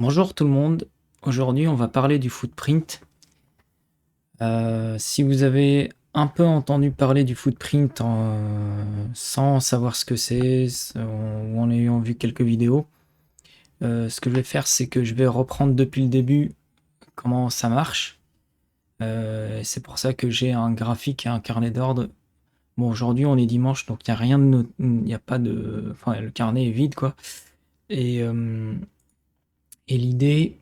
Bonjour tout le monde, aujourd'hui on va parler du footprint. Si vous avez un peu entendu parler du footprint sans savoir ce que c'est, ou en ayant vu quelques vidéos, ce que je vais faire c'est que je vais reprendre depuis le début comment ça marche. C'est pour ça que j'ai un graphique et un carnet d'ordre. Bon, aujourd'hui on est dimanche donc il n'y a rien de il y a pas de. Enfin, le carnet est vide quoi. Et, euh, et l'idée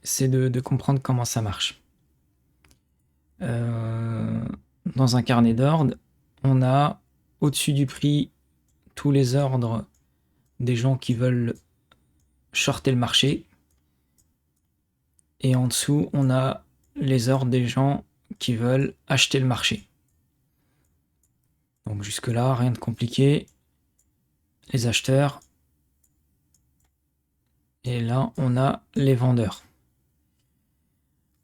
c'est de comprendre comment ça marche. Euh, Dans un carnet d'ordre, on a au-dessus du prix tous les ordres des gens qui veulent shorter le marché. Et en dessous, on a les ordres des gens qui veulent acheter le marché. Donc jusque-là, rien de compliqué. Les acheteurs. Et là, on a les vendeurs.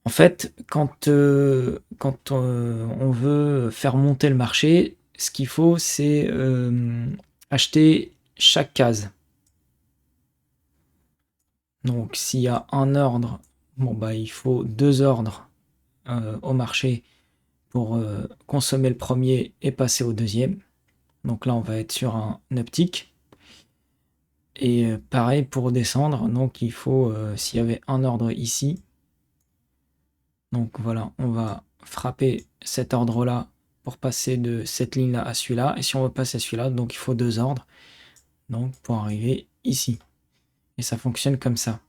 En fait, quand on veut faire monter le marché, ce qu'il faut, c'est acheter chaque case. Donc s'il y a un ordre, bon bah il faut deux ordres au marché pour consommer le premier et passer au deuxième. Donc là on va être sur un uptick. Et pareil pour descendre, donc il faut, s'il y avait un ordre ici, donc voilà, on va frapper cet ordre-là pour passer de cette ligne-là à celui-là. Et si on veut passer à celui-là, donc il faut deux ordres, donc pour arriver ici. Et ça fonctionne comme ça.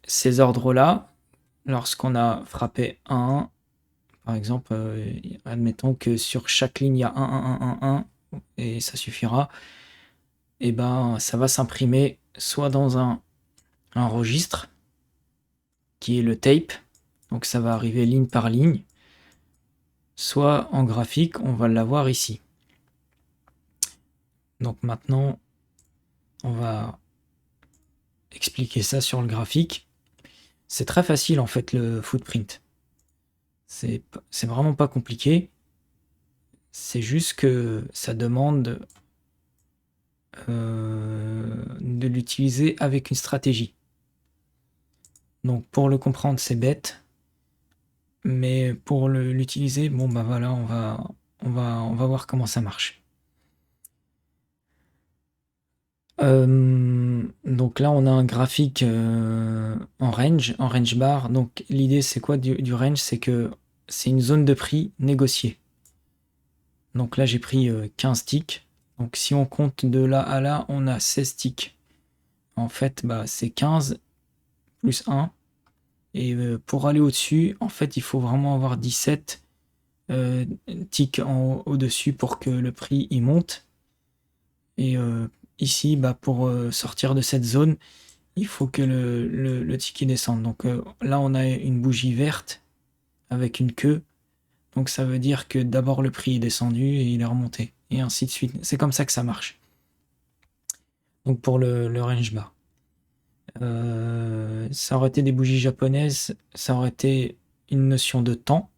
Ces ordres-là, lorsqu'on a frappé 1, par exemple, admettons que sur chaque ligne, il y a 1, et ça suffira, et ben ça va s'imprimer soit dans un registre, qui est le tape, donc ça va arriver ligne par ligne, soit en graphique, on va l'avoir ici. Donc maintenant, on va expliquer ça sur le graphique. C'est très facile en fait le footprint. C'est vraiment pas compliqué. C'est juste que ça demande de l'utiliser avec une stratégie. Donc pour le comprendre, c'est bête, mais pour l'utiliser, bon bah voilà, on va voir comment ça marche. Donc là, on a un graphique en range bar. Donc l'idée, c'est quoi du range? C'est que c'est une zone de prix négociée. Donc là, j'ai pris 15 ticks. Donc si on compte de là à là, on a 16 ticks. En fait, bah, c'est 15 plus 1. Et pour aller au-dessus, en fait, il faut vraiment avoir 17 ticks au-dessus pour que le prix y monte. Et ici, bah, pour sortir de cette zone, il faut que le ticket descende. Donc là, on a une bougie verte avec une queue. Donc ça veut dire que d'abord le prix est descendu et il est remonté. Et ainsi de suite. C'est comme ça que ça marche. Donc pour le range bar. Ça aurait été des bougies japonaises, ça aurait été une notion de temps.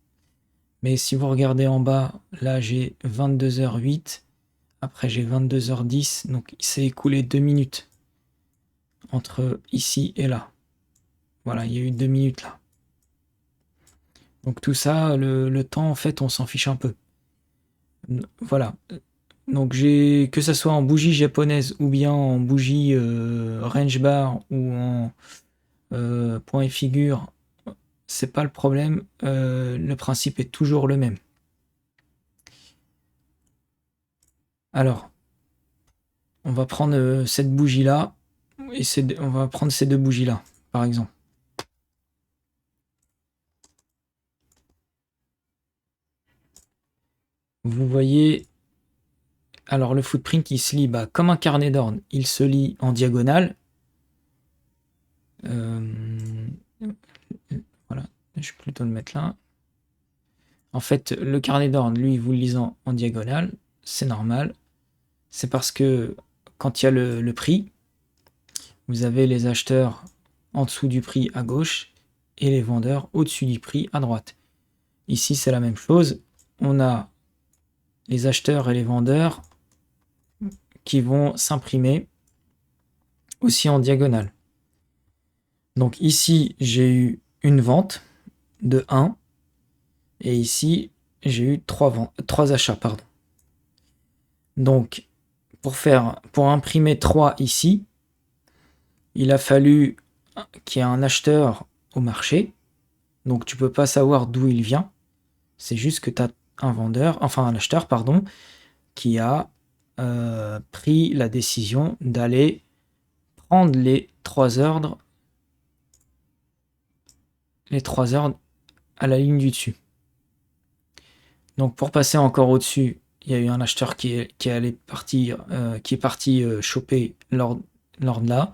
Mais si vous regardez en bas, là j'ai 22h08, après j'ai 22h10, donc il s'est écoulé 2 minutes entre ici et là. Voilà, il y a eu 2 minutes là. Donc tout ça, le temps, en fait, on s'en fiche un peu. Voilà. Donc j'ai que ça soit en bougie japonaise ou bien en bougie range bar ou en point et figure, c'est pas le problème. Le principe est toujours le même. Alors, on va prendre cette bougie là et on va prendre ces deux bougies là, par exemple. Vous voyez, alors le footprint il se lit bah, comme un carnet d'ordre, il se lit en diagonale. Voilà, je vais plutôt le mettre là. En fait, le carnet d'ordre, lui, vous le lisant en diagonale, c'est normal. C'est parce que quand il y a le prix, vous avez les acheteurs en dessous du prix à gauche et les vendeurs au-dessus du prix à droite. Ici, c'est la même chose. On a les acheteurs et les vendeurs qui vont s'imprimer aussi en diagonale. Donc ici, j'ai eu une vente de 1 et ici, j'ai eu 3 achats, pardon. Donc, pour imprimer 3 ici, il a fallu qu'il y ait un acheteur au marché. Donc, tu peux pas savoir d'où il vient. C'est juste que tu as un acheteur, pardon, qui a pris la décision d'aller prendre les 3 ordres à la ligne du dessus. Donc pour passer encore au-dessus, il y a eu un acheteur qui est parti choper l'ordre là,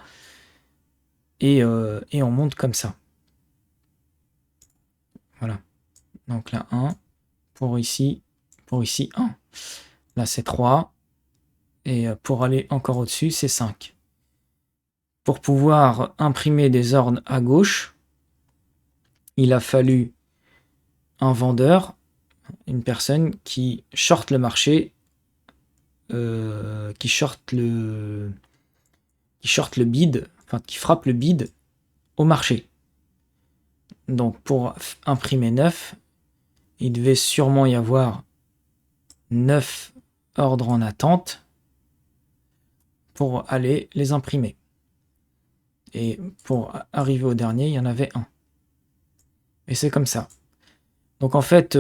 et on monte comme ça. Voilà. Donc là 1, pour ici 1. Là c'est 3, et pour aller encore au-dessus, c'est 5. Pour pouvoir imprimer des ordres à gauche, il a fallu un vendeur, une personne qui short le marché, qui short le bid, enfin qui frappe le bid au marché. Donc pour imprimer 9, il devait sûrement y avoir 9 ordres en attente pour aller les imprimer. Et pour arriver au dernier, il y en avait 1. Et c'est comme ça. Donc en fait,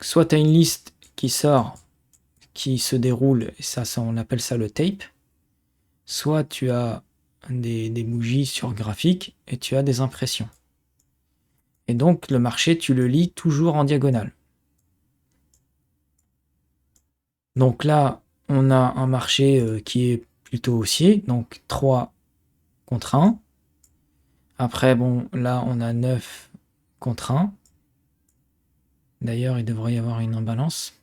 soit tu as une liste qui sort, qui se déroule, et ça on appelle ça le tape, soit tu as des bougies sur graphique et tu as des impressions. Et donc le marché, tu le lis toujours en diagonale. Donc là, on a un marché qui est plutôt haussier, donc 3 contre 1. Après, bon, là, on a 9 contre 1. D'ailleurs, il devrait y avoir une imbalance.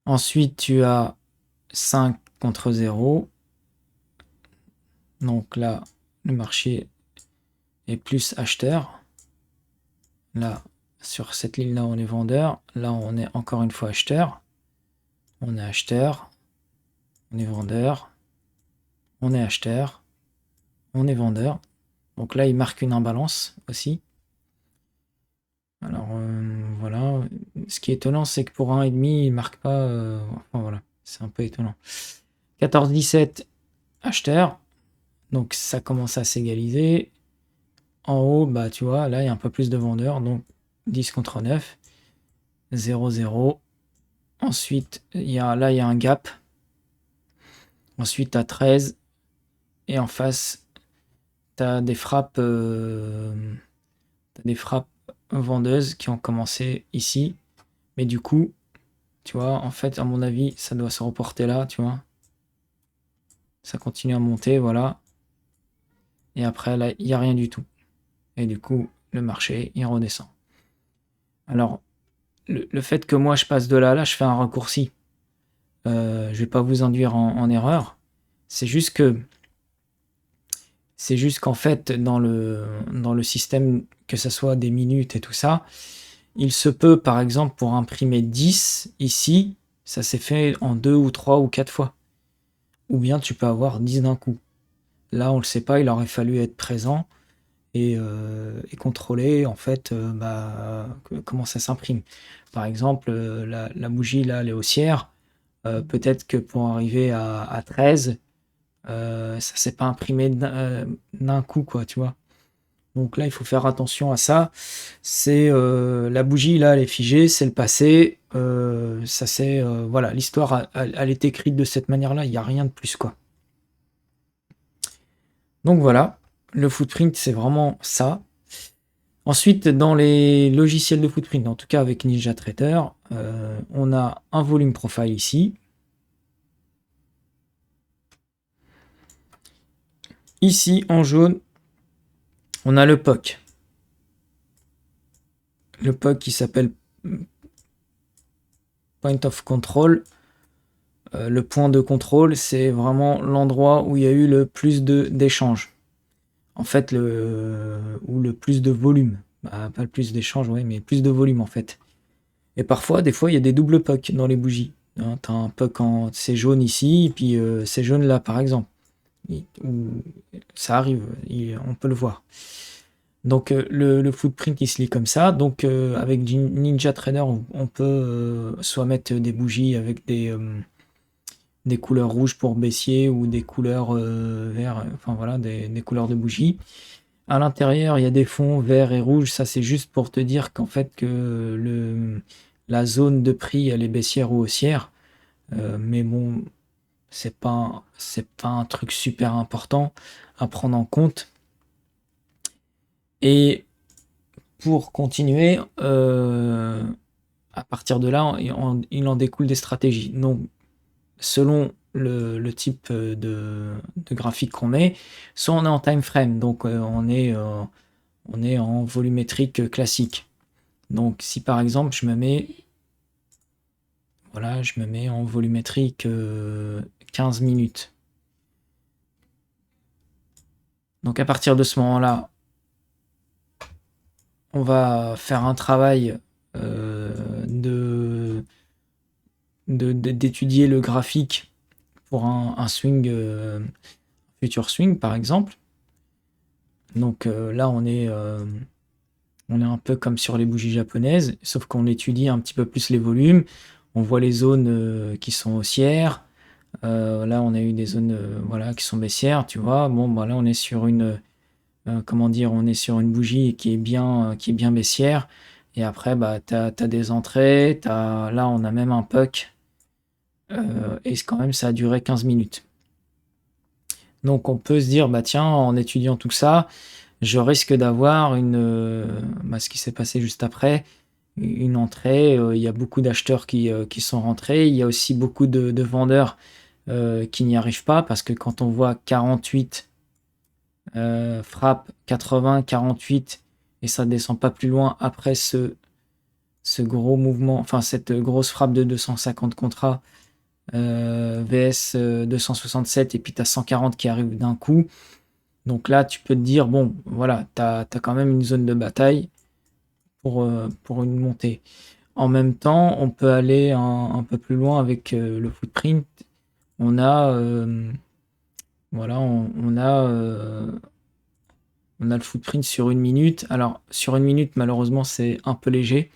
Ensuite, tu as 5 contre 0. Donc là, le marché est plus acheteur. Là, sur cette ligne-là, on est vendeur. Là, on est encore une fois acheteur. On est acheteur. On est vendeur. On est acheteur. On est vendeur. Donc là, il marque une imbalance aussi. Alors, voilà. Ce qui est étonnant, c'est que pour 1,5, il ne marque pas... enfin, voilà, c'est un peu étonnant. 14-17, acheteur. Donc, ça commence à s'égaliser. En haut, bah, tu vois, là, il y a un peu plus de vendeurs. Donc, 10 contre 9. 0-0. Ensuite, là, il y a un gap. Ensuite, tu as 13. Et en face, tu as des frappes... vendeuses qui ont commencé ici, mais du coup, tu vois, en fait, à mon avis, ça doit se reporter là, tu vois. Ça continue à monter, voilà. Et après, là, il n'y a rien du tout. Et du coup, le marché, il redescend. Alors, le fait que moi, je passe de là, je fais un raccourci. Je vais pas vous induire en erreur. C'est juste qu'en fait, dans le système, que ce soit des minutes et tout ça, il se peut, par exemple, pour imprimer 10, ici, ça s'est fait en 2 ou 3 ou 4 fois. Ou bien tu peux avoir 10 d'un coup. Là, on ne le sait pas, il aurait fallu être présent et contrôler, en fait, comment ça s'imprime. Par exemple, la bougie, là, elle est haussière. Peut-être que pour arriver à 13, ça s'est pas imprimé d'un coup, quoi, tu vois. Donc là, il faut faire attention à ça. C'est la bougie, là, elle est figée, c'est le passé. Ça c'est voilà, l'histoire, elle est écrite de cette manière-là. Il n'y a rien de plus, quoi. Donc voilà, le footprint, c'est vraiment ça. Ensuite, dans les logiciels de footprint, en tout cas avec NinjaTrader, on a un volume profile ici. Ici, en jaune, on a le POC. Le POC qui s'appelle Point of Control. Le point de contrôle, c'est vraiment l'endroit où il y a eu le plus d'échanges. En fait, ou le plus de volume. Bah, pas le plus d'échanges, ouais, mais plus de volume en fait. Et parfois, des fois, il y a des doubles POC dans les bougies. Hein, tu as un puck c'est jaune ici, et puis c'est jaune là, par exemple. Ça arrive, on peut le voir. Donc le footprint il se lit comme ça. Donc avec NinjaTrader, on peut soit mettre des bougies avec des couleurs rouges pour baissier ou des couleurs vert, enfin voilà, des couleurs de bougies. À l'intérieur, il y a des fonds verts et rouges. Ça, c'est juste pour te dire qu'en fait, la zone de prix, elle est baissière ou haussière. Mais bon, c'est pas un truc super important à prendre en compte. Et pour continuer, à partir de là, il en découle des stratégies. Donc, selon le type de graphique qu'on met, soit on est en time frame, donc on est en volumétrique classique. Donc, si par exemple, je me mets en volumétrique 15 minutes. Donc, à partir de ce moment-là, on va faire un travail d'étudier le graphique pour un swing, future swing par exemple. Donc là, on est un peu comme sur les bougies japonaises, sauf qu'on étudie un petit peu plus les volumes. On voit les zones qui sont haussières. Là, on a eu des zones voilà, qui sont baissières, tu vois. Bon, bah, là, on est sur on est sur une bougie qui est bien baissière. Et après, bah, tu as des entrées. Là, on a même un puck. Et quand même, ça a duré 15 minutes. Donc, on peut se dire, bah tiens, en étudiant tout ça, je risque d'avoir ce qui s'est passé juste après, une entrée. Il y a beaucoup d'acheteurs qui sont rentrés. Il y a aussi beaucoup de vendeurs qui n'y arrivent pas parce que quand on voit 48 frappe 80, 48 et ça descend pas plus loin après ce gros mouvement, enfin cette grosse frappe de 250 contrats VS 267 et puis tu as 140 qui arrivent d'un coup. Donc là, tu peux te dire, bon, voilà, tu as quand même une zone de bataille pour une montée. En même temps, on peut aller un peu plus loin avec le footprint. On a, voilà, on a le footprint sur une minute. Alors, sur une minute, malheureusement, c'est un peu léger.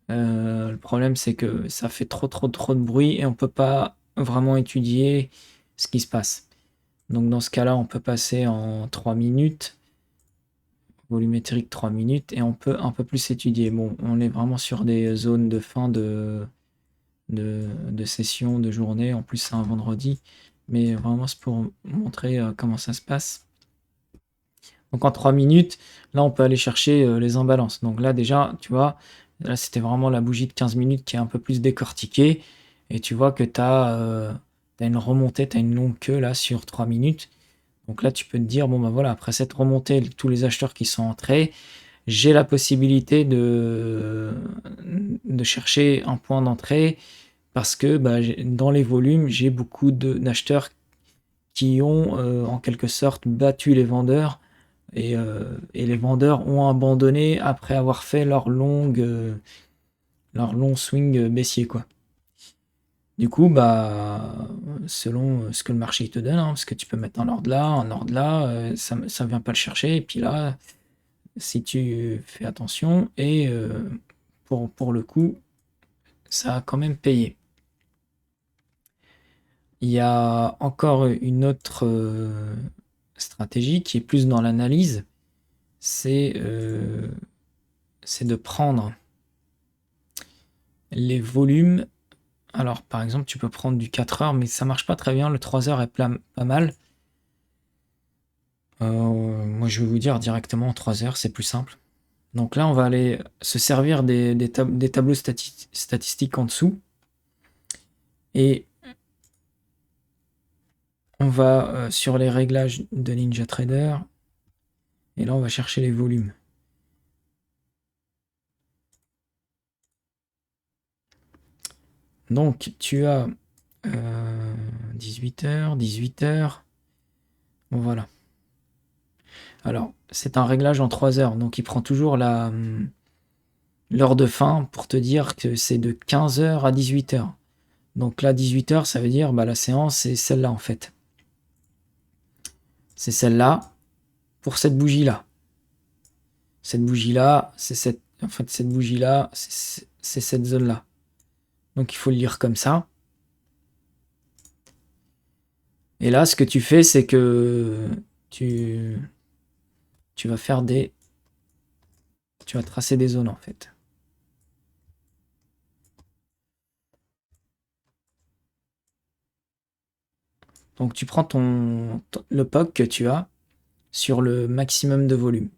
Le problème, c'est que ça fait trop de bruit et on peut pas vraiment étudier ce qui se passe. Donc, dans ce cas-là, on peut passer en 3 minutes, volumétrique 3 minutes, et on peut un peu plus étudier. Bon, on est vraiment sur des zones de fin de session, de journée. En plus, c'est un vendredi. Mais vraiment, c'est pour montrer comment ça se passe. Donc en 3 minutes, là, on peut aller chercher les imbalances. Donc là, déjà, tu vois, là, c'était vraiment la bougie de 15 minutes qui est un peu plus décortiquée. Et tu vois que tu as une remontée, tu as une longue queue là sur 3 minutes. Donc là, tu peux te dire, bon, ben voilà, après cette remontée, tous les acheteurs qui sont entrés, j'ai la possibilité de chercher un point d'entrée parce que bah, dans les volumes, j'ai beaucoup d'acheteurs qui ont en quelque sorte battu les vendeurs et les vendeurs ont abandonné après avoir fait leur long swing baissier, quoi. Du coup, bah, selon ce que le marché te donne, hein, parce que tu peux mettre un ordre là, ça ne vient pas le chercher. Et puis là, si tu fais attention, et pour le coup, ça a quand même payé. Il y a encore une autre stratégie qui est plus dans l'analyse, c'est de prendre les volumes. Alors, par exemple, tu peux prendre du 4 heures, mais ça marche pas très bien. Le 3 heures est pas mal. Moi, je vais vous dire directement 3 heures, c'est plus simple. Donc là, on va aller se servir des tableaux statistiques en dessous. Et on va sur les réglages de NinjaTrader. Et là, on va chercher les volumes. Donc, tu as 18 heures, 18 heures. Bon, voilà. Alors, c'est un réglage en 3 heures. Donc, il prend toujours l'heure de fin pour te dire que c'est de 15 heures à 18 heures. Donc là, 18h, ça veut dire bah, la séance, c'est celle-là en fait. C'est celle-là pour cette bougie-là. Cette bougie-là, c'est cette... En fait, cette bougie-là, c'est cette zone-là. Donc il faut le lire comme ça. Et là, ce que tu fais, c'est que tu vas faire des... Tu vas tracer des zones en fait. Donc tu prends le POC que tu as sur le maximum de volume.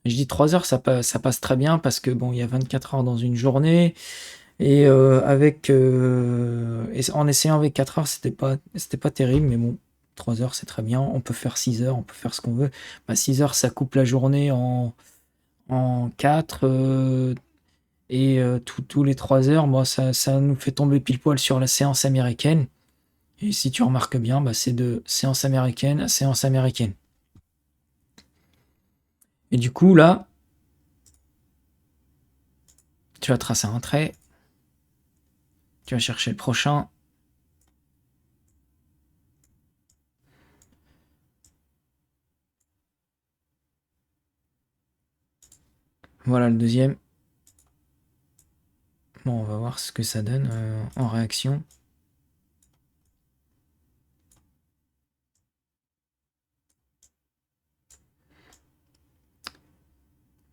Je dis 3 heures, ça passe très bien parce que bon, il y a 24 heures dans une journée. Et en essayant avec 4 heures, c'était pas terrible, mais bon, 3 heures c'est très bien. On peut faire 6 heures, on peut faire ce qu'on veut. Bah, 6 heures, ça coupe la journée en 4. Et tous les 3 heures, moi, ça nous fait tomber pile poil sur la séance américaine. Et si tu remarques bien, bah, c'est de séance américaine à séance américaine. Et du coup, là, tu vas tracer un trait. Tu vas chercher le prochain. Voilà le deuxième. Bon, on va voir ce que ça donne en réaction.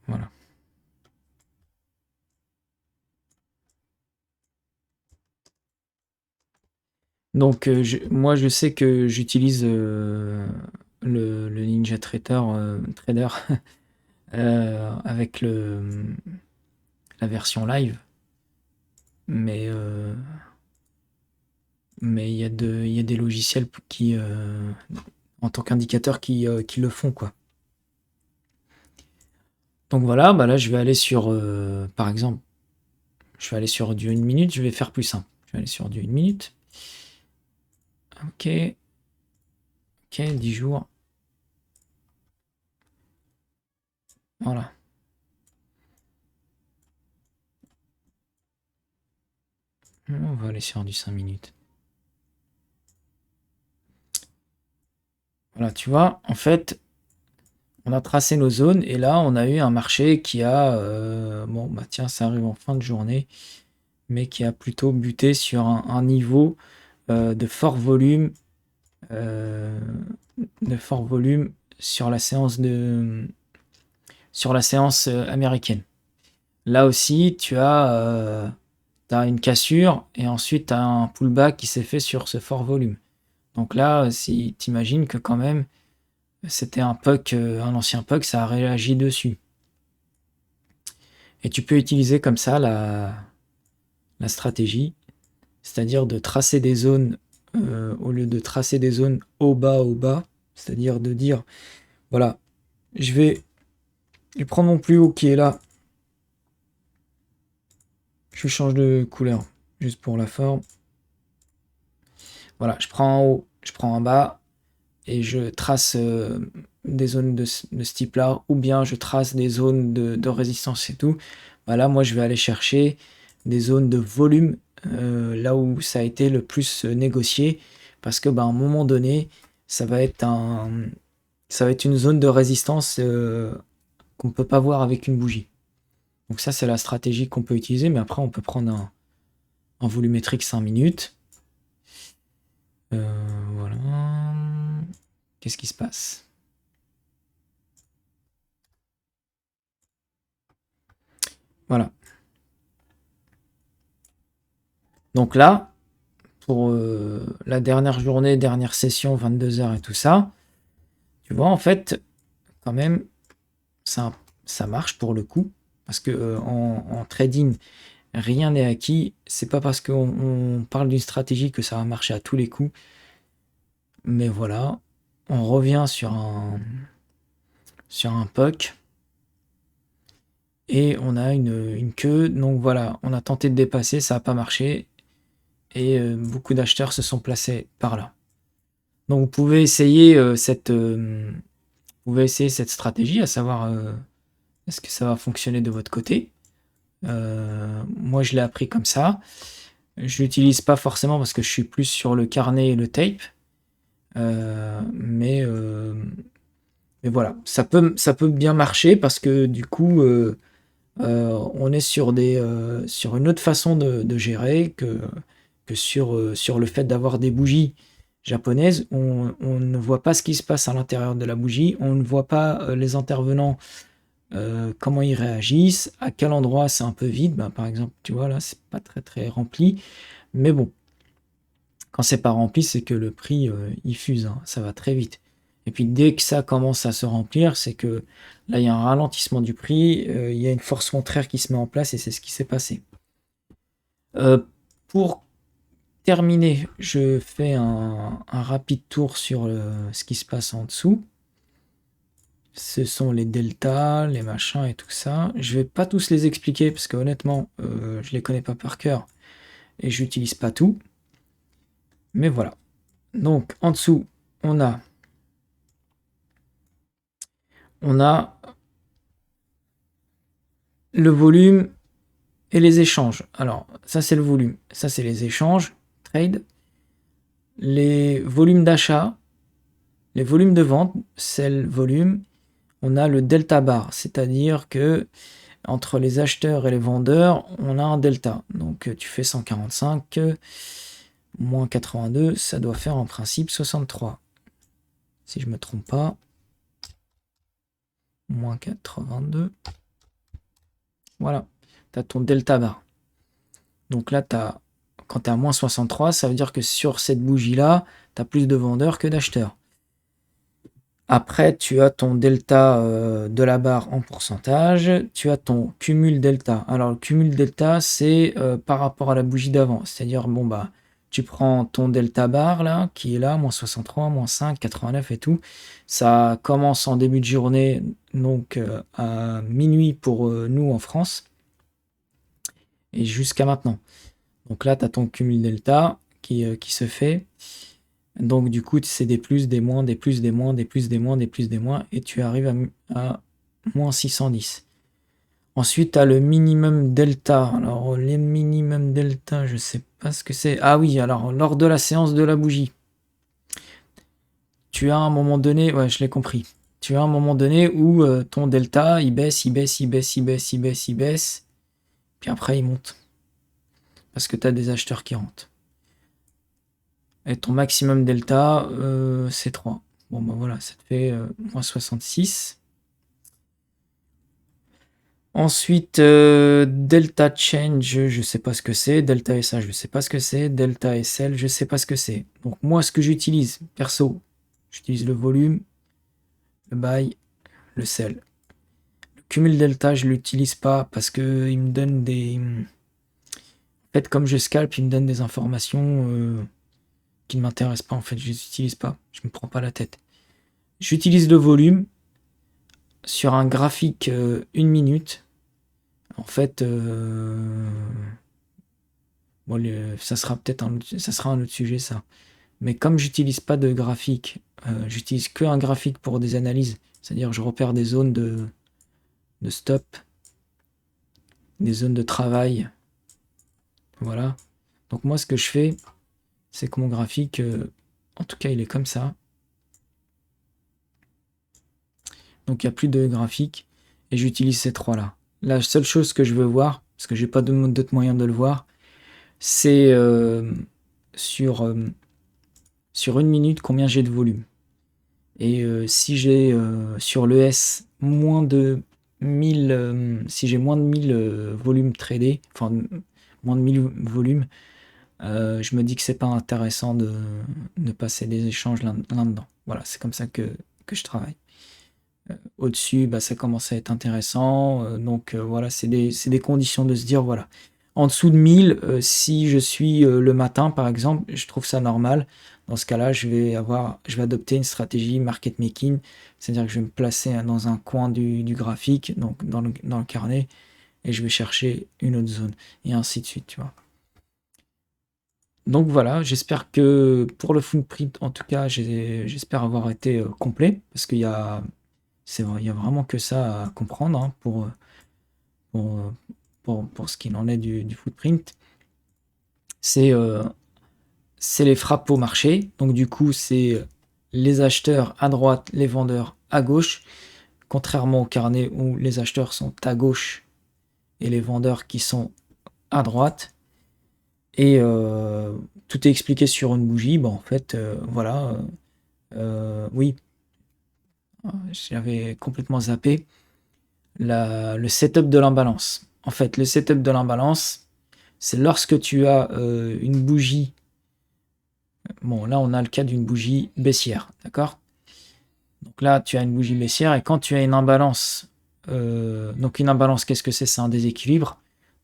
Voilà. Donc, moi, je sais que j'utilise le Ninja Trader avec la version live. Mais il y a des logiciels qui, en tant qu'indicateur, qui le font, quoi. Donc voilà, bah là, je vais aller sur, par exemple, je vais aller sur du 1 minute, je vais faire plus simple. Je vais aller sur du 1 minute. Ok. Ok, 10 jours. Voilà. On va aller sur du 5 minutes. Voilà, tu vois, en fait, on a tracé nos zones et là, on a eu un marché qui a, bon, bah tiens, ça arrive en fin de journée, mais qui a plutôt buté sur un niveau de fort volume, euh, sur la séance américaine. Là aussi, t'as une cassure et ensuite tu as un pullback qui s'est fait sur ce fort volume. Donc là, si t'imagines que quand même, c'était un puck, un ancien puck, ça a réagi dessus. Et tu peux utiliser comme ça la stratégie, c'est-à-dire de tracer des zones au lieu de tracer des zones au bas, c'est-à-dire de dire, voilà, je vais prendre mon plus haut qui est là, je change de couleur, juste pour la forme. Voilà, je prends en haut, je prends en bas, et je trace des zones de ce type-là, ou bien je trace des zones de résistance et tout. Voilà, moi je vais aller chercher des zones de volume là où ça a été le plus négocié, parce que à un moment donné, ça va être une zone de résistance qu'on ne peut pas voir avec une bougie. Donc ça, c'est la stratégie qu'on peut utiliser, mais après on peut prendre un volumétrique 5 minutes. Voilà. Qu'est-ce qui se passe? Voilà. Donc là, pour la dernière journée, dernière session, 22 heures et tout ça, tu vois, en fait, quand même, ça marche pour le coup. Parce que en trading, rien n'est acquis. C'est pas parce qu'on parle d'une stratégie que ça va marcher à tous les coups. Mais voilà, on revient sur un puck. Et on a une queue. Donc voilà, on a tenté de dépasser, ça n'a pas marché. Et beaucoup d'acheteurs se sont placés par là. Donc vous pouvez essayer cette stratégie, à savoir est-ce que ça va fonctionner de votre côté. Moi je l'ai appris comme ça. Je l'utilise pas forcément parce que je suis plus sur le carnet et le tape. Mais voilà, ça peut bien marcher parce que du coup, on est sur sur une autre façon de gérer que sur le fait d'avoir des bougies japonaises. On ne voit pas ce qui se passe à l'intérieur de la bougie, on ne voit pas les intervenants, comment ils réagissent, à quel endroit c'est un peu vide. Ben, par exemple, tu vois, là, c'est pas très très rempli. Mais bon, quand c'est pas rempli, c'est que le prix, il fuse, hein, ça va très vite. Et puis dès que ça commence à se remplir, c'est que là, il y a un ralentissement du prix, il y a une force contraire qui se met en place et c'est ce qui s'est passé. Pour terminer, je fais un rapide tour sur ce qui se passe en dessous. Ce sont les deltas, les machins et tout ça. Je vais pas tous les expliquer parce que honnêtement, je les connais pas par cœur et j'utilise pas tout. Mais voilà. Donc en dessous, on a le volume et les échanges. Alors, ça c'est le volume, ça c'est les échanges, trade. Les volumes d'achat, les volumes de vente, c'est le volume. On a le delta bar, c'est-à-dire que entre les acheteurs et les vendeurs, on a un delta. Donc tu fais 145 moins 82, ça doit faire en principe 63. Si je me trompe pas. Moins 82. Voilà, tu as ton delta bar. Donc là, quand tu es à moins 63, ça veut dire que sur cette bougie-là, tu as plus de vendeurs que d'acheteurs. Après, tu as ton delta de la barre en pourcentage, tu as ton cumul delta. Alors, le cumul delta, c'est par rapport à la bougie d'avant. C'est-à-dire, bon, bah, tu prends ton delta bar, là, qui est là, moins 63, moins 5, 89 et tout. Ça commence en début de journée, donc à minuit pour nous en France, et jusqu'à maintenant. Donc là, tu as ton cumul delta qui se fait. Donc du coup, c'est des plus, des moins, des plus, des moins, des plus, des moins, des plus, des moins, et tu arrives à moins 610. Ensuite, tu as le minimum delta. Alors, les minimum delta, je sais pas ce que c'est. Ah oui, alors, lors de la séance de la bougie, tu as un moment donné, ouais, je l'ai compris. Tu as un moment donné où ton delta, il baisse, il baisse, il baisse, il baisse, il baisse, il baisse, puis après, il monte. Parce que tu as des acheteurs qui rentrent. Et ton maximum delta, c'est 3. Bon, ben voilà, ça te fait moins 66. Ensuite, delta change, je sais pas ce que c'est. Delta SH, je sais pas ce que c'est. Delta SL, je sais pas ce que c'est. Donc moi, ce que j'utilise, perso, j'utilise le volume, le buy, le sell. Le cumul delta, je l'utilise pas parce que il me donne des... En fait, comme je scalp, il me donne des informations qui ne m'intéressent pas. En fait, je les utilise pas. Je me prends pas la tête. J'utilise le volume sur un graphique 1 minute. En fait, bon, ça sera peut-être ça sera un autre sujet, ça. Mais comme j'utilise pas de graphique, j'utilise que un graphique pour des analyses. C'est-à-dire je repère des zones de stop, des zones de travail. Voilà. Donc moi, ce que je fais, c'est que mon graphique, en tout cas, il est comme ça. Donc il n'y a plus de graphique. Et j'utilise ces trois-là. La seule chose que je veux voir, parce que j'ai pas d'autre moyen de le voir, c'est sur 1 minute combien j'ai de volume. Et si j'ai sur le S moins de 1000, si j'ai moins de 1000 volumes tradés, enfin moins de 1000 volumes, je me dis que c'est pas intéressant de passer des échanges là-dedans. Voilà, c'est comme ça que je travaille. Au-dessus, bah, ça commence à être intéressant. Donc voilà, c'est des conditions de se dire, voilà. En dessous de 1000, si je suis le matin, par exemple, je trouve ça normal. Dans ce cas-là, je vais adopter une stratégie market making, c'est-à-dire que je vais me placer dans un coin du graphique, donc dans le carnet, et je vais chercher une autre zone, et ainsi de suite, tu vois. Donc voilà, j'espère que pour le footprint, en tout cas, j'espère avoir été complet, parce qu'il y a vraiment que ça à comprendre hein, pour ce qu'il en est du footprint. C'est les frappes au marché. Donc du coup, c'est les acheteurs à droite, les vendeurs à gauche. Contrairement au carnet où les acheteurs sont à gauche et les vendeurs qui sont à droite. Et tout est expliqué sur une bougie. Bon, en fait, voilà. Oui, j'avais complètement zappé. Le setup de l'imbalance. En fait, le setup de l'imbalance, c'est lorsque tu as une bougie. Bon, là, on a le cas d'une bougie baissière, d'accord? Donc là, tu as une bougie baissière et quand tu as une imbalance, donc une imbalance, qu'est-ce que c'est? C'est un déséquilibre.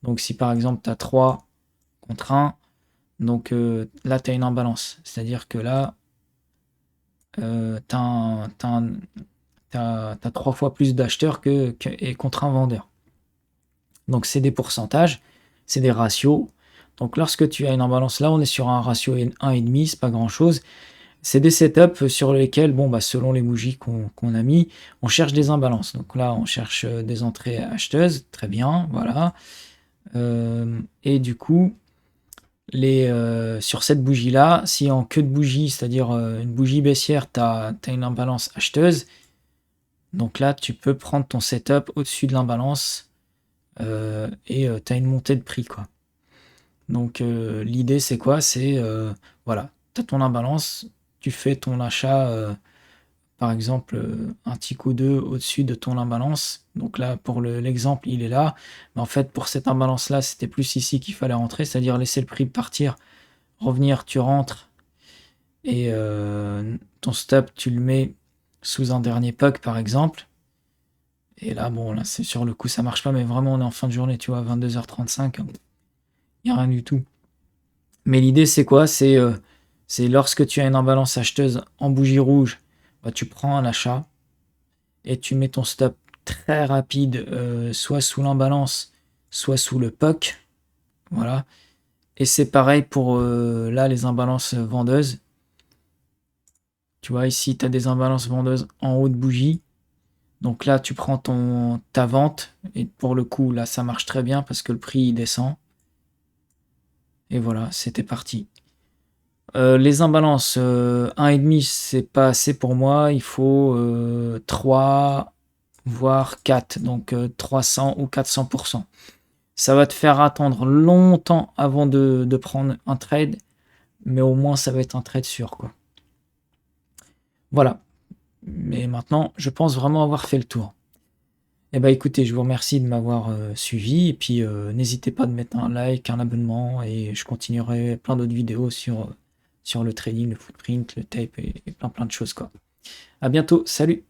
Donc si par exemple, tu as 3 contre 1, donc là, tu as une imbalance. C'est-à-dire que là, tu as 3 fois plus d'acheteurs et contre un vendeur. Donc c'est des pourcentages, c'est des ratios. Donc lorsque tu as une imbalance, là on est sur un ratio 1,5, c'est pas grand-chose. C'est des setups sur lesquels, bon, bah, selon les bougies qu'on a mis, on cherche des imbalances. Donc là, on cherche des entrées acheteuses, très bien, voilà. Et du coup, sur cette bougie-là, si en queue de bougie, c'est-à-dire une bougie baissière, tu as une imbalance acheteuse, donc là, tu peux prendre ton setup au-dessus de l'imbalance et tu as une montée de prix, quoi. Donc l'idée, c'est quoi? C'est, voilà, tu as ton imbalance, tu fais ton achat, par exemple, un tick ou 2 au-dessus de ton imbalance. Donc là, pour l'exemple, il est là. Mais en fait, pour cette imbalance-là, c'était plus ici qu'il fallait rentrer, c'est-à-dire laisser le prix partir, revenir, tu rentres, et ton stop, tu le mets sous un dernier puck, par exemple. Et là, bon, là, c'est sur le coup, ça marche pas, mais vraiment, on est en fin de journée, tu vois, 22h35, il n'y a rien du tout. Mais l'idée, c'est quoi? C'est lorsque tu as une imbalance acheteuse en bougie rouge, bah, tu prends un achat et tu mets ton stop très rapide, soit sous l'imbalance, soit sous le puck. Voilà. Et c'est pareil pour là, les imbalances vendeuses. Tu vois, ici, tu as des imbalances vendeuses en haut de bougie. Donc là, tu prends ta vente. Et pour le coup, là, ça marche très bien parce que le prix il descend. Et voilà, c'était parti. Les imbalances, 1,5, c'est pas assez pour moi. Il faut 3, voire 4. Donc 300 ou 400%. Ça va te faire attendre longtemps avant de prendre un trade. Mais au moins, ça va être un trade sûr, quoi. Voilà. Mais maintenant, je pense vraiment avoir fait le tour. Eh ben écoutez, je vous remercie de m'avoir suivi. Et puis, n'hésitez pas de mettre un like, un abonnement. Et je continuerai plein d'autres vidéos sur le trading, le footprint, le tape et plein de choses, quoi. À bientôt, salut!